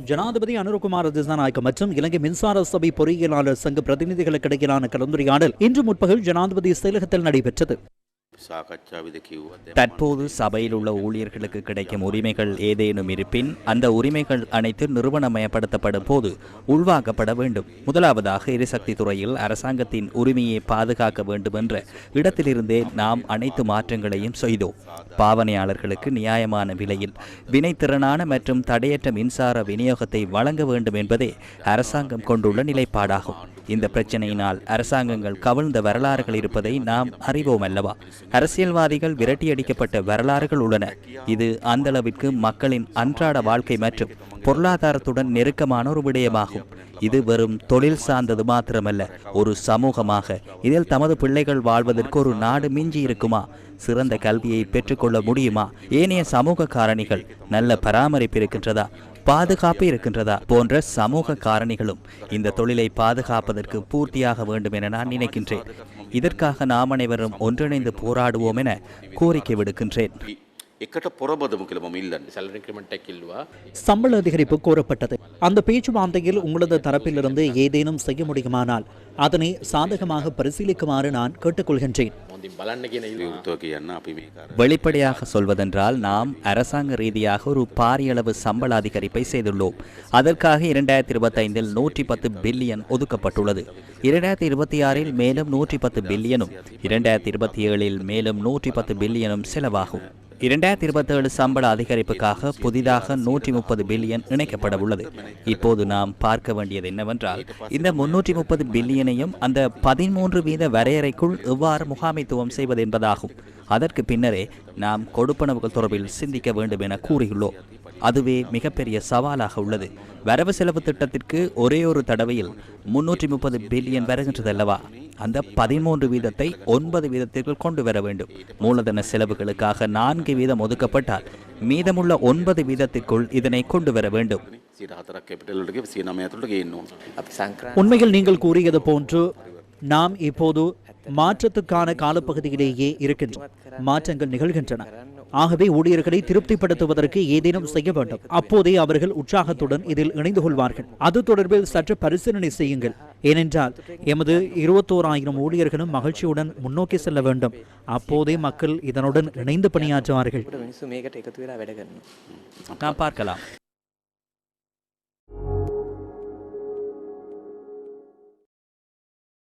ஜனாதிபதி அனுரகுமார திசாநாயக்க மற்றும் இலங்கை மின்சார சபை பொறியியலாளர் சங்க பிரதிநிதிகளுக்கு இடையிலான கலந்துரையாடல் இன்று முற்பகல் ஜனாதிபதி செயலகத்தில் நடைபெற்றது. தற்போது சபையில் உள்ள ஊழியர்களுக்கு கிடைக்கும் உரிமைகள் ஏதேனும் இருப்பின் அந்த உரிமைகள் அனைத்து நிறுவனமயப்படுத்தப்படும் போது உள்வாங்கப்பட வேண்டும். முதலாவதாக எரிசக்தி துறையில் அரசாங்கத்தின் உரிமையை பாதுகாக்க வேண்டும் என்ற இடத்திலிருந்தே நாம் அனைத்து மாற்றங்களையும் செய்தோம். பாவனையாளர்களுக்கு நியாயமான விலையில் வினைத்திறனான மற்றும் தடையற்ற மின்சார விநியோகத்தை வழங்க வேண்டும் என்பதே அரசாங்கம் கொண்டுள்ள நிலைப்பாடாகும். இந்த பிரச்சனையினால் அரசாங்கங்கள் கவிழ்ந்த வரலாறுகள் இருப்பதை நாம் அறிவோம் அல்லவா? அரசியல்வாதிகள் விரட்டியடிக்கப்பட்ட வரலாறுகள் உள்ளன. இது அந்த அளவிற்கு மக்களின் அன்றாட வாழ்க்கை மற்றும் பொருளாதாரத்துடன் நெருக்கமான ஒரு விடயமாகும். இது வெறும் தொழில் சார்ந்தது மாத்திரமல்ல, ஒரு சமூகமாக இதில் தமது பிள்ளைகள் வாழ்வதற்கு ஒரு நாடு மிஞ்சி இருக்குமா? சிறந்த கல்வியை பெற்றுக்கொள்ள முடியுமா? ஏனைய சமூக காரணிகள் நல்ல பராமரிப்பு இருக்கின்றதா, பாதுகாப்பு இருக்கின்றதா போன்ற சமூக காரணிகளும் இந்த தொழிலை பாதுகாப்பதற்கு பூர்த்தியாக வேண்டும் என நான் நினைக்கின்றேன். இதற்காக நாம் அனைவரும் ஒன்றிணைந்து போராடுவோம் என கோரிக்கை விடுக்கின்றேன். சம்பள அதிகரிப்பு கோரப்பட்டது. அந்த பேச்சுவார்த்தையில் உங்களது தரப்பிலிருந்து ஏதேனும் செய்ய முடியுமானால் அதனை சாதகமாக பரிசீலிக்குமாறு நான் கேட்டுக்கொள்கின்றேன். வெளிப்படையாக சொல்வதென்றால் நாம் அரசாங்க ரீதியாக ஒரு பாரியளவு சம்பள அதிகரிப்பை செய்துள்ளோம். அதற்காக 2025 110 பில்லியன் ஒதுக்கப்பட்டுள்ளது. 2026 மேலும் 110 பில்லியனும் 2027 மேலும் 110 பில்லியனும் செலவாகும். 2027 சம்பள அதிகரிப்புக்காக புதிதாக 130 பில்லியன் இணைக்கப்பட உள்ளது. இப்போது நாம் பார்க்க வேண்டியது என்னவென்றால், இந்த 330 பில்லியனையும் அந்த 13% வரையறைக்குள் எவ்வாறு முகாமைத்துவம் செய்வது என்பதாகும். அதற்கு பின்னரே நாம் கொடுப்பனவுகள் தொடர்பில் சிந்திக்க வேண்டும் என கூறியுள்ளோம். அதுவே மிகப்பெரிய சவாலாக உள்ளது. வரவு செலவு திட்டத்திற்கு ஒரே ஒரு தடவையில் 330 பில்லியன் வருகின்றதல்லவா? அந்த 13% 9% கொண்டு வர வேண்டும். மூலதன செலவுகளுக்காக 4% ஒதுக்கப்பட்டால் மீதமுள்ள 9% இதனை கொண்டு வர வேண்டும். உண்மையில் நீங்கள் கூறியது போன்று நாம் இப்போது மாற்றத்துக்கான காலப்பகுதியிலேயே இருக்கின்றோம். மாற்றங்கள் நிகழ்கின்றன. ஆகவே ஊழியர்களை திருப்திப்படுத்துவதற்கு ஏதேனும் செய்ய வேண்டும். அப்போதே அவர்கள் உற்சாகத்துடன் இதில் இணைந்து கொள்வார்கள். அது தொடர்பில் சற்று பரிசீலனை செய்யுங்கள். ஏனென்றால் எமது 21,000 ஊழியர்களும் மகிழ்ச்சியுடன் முன்னோக்கி செல்ல வேண்டும். அப்போதே மக்கள் இதனுடன் இணைந்து பணியாற்றுவார்கள். நாம் பார்க்கலாம்.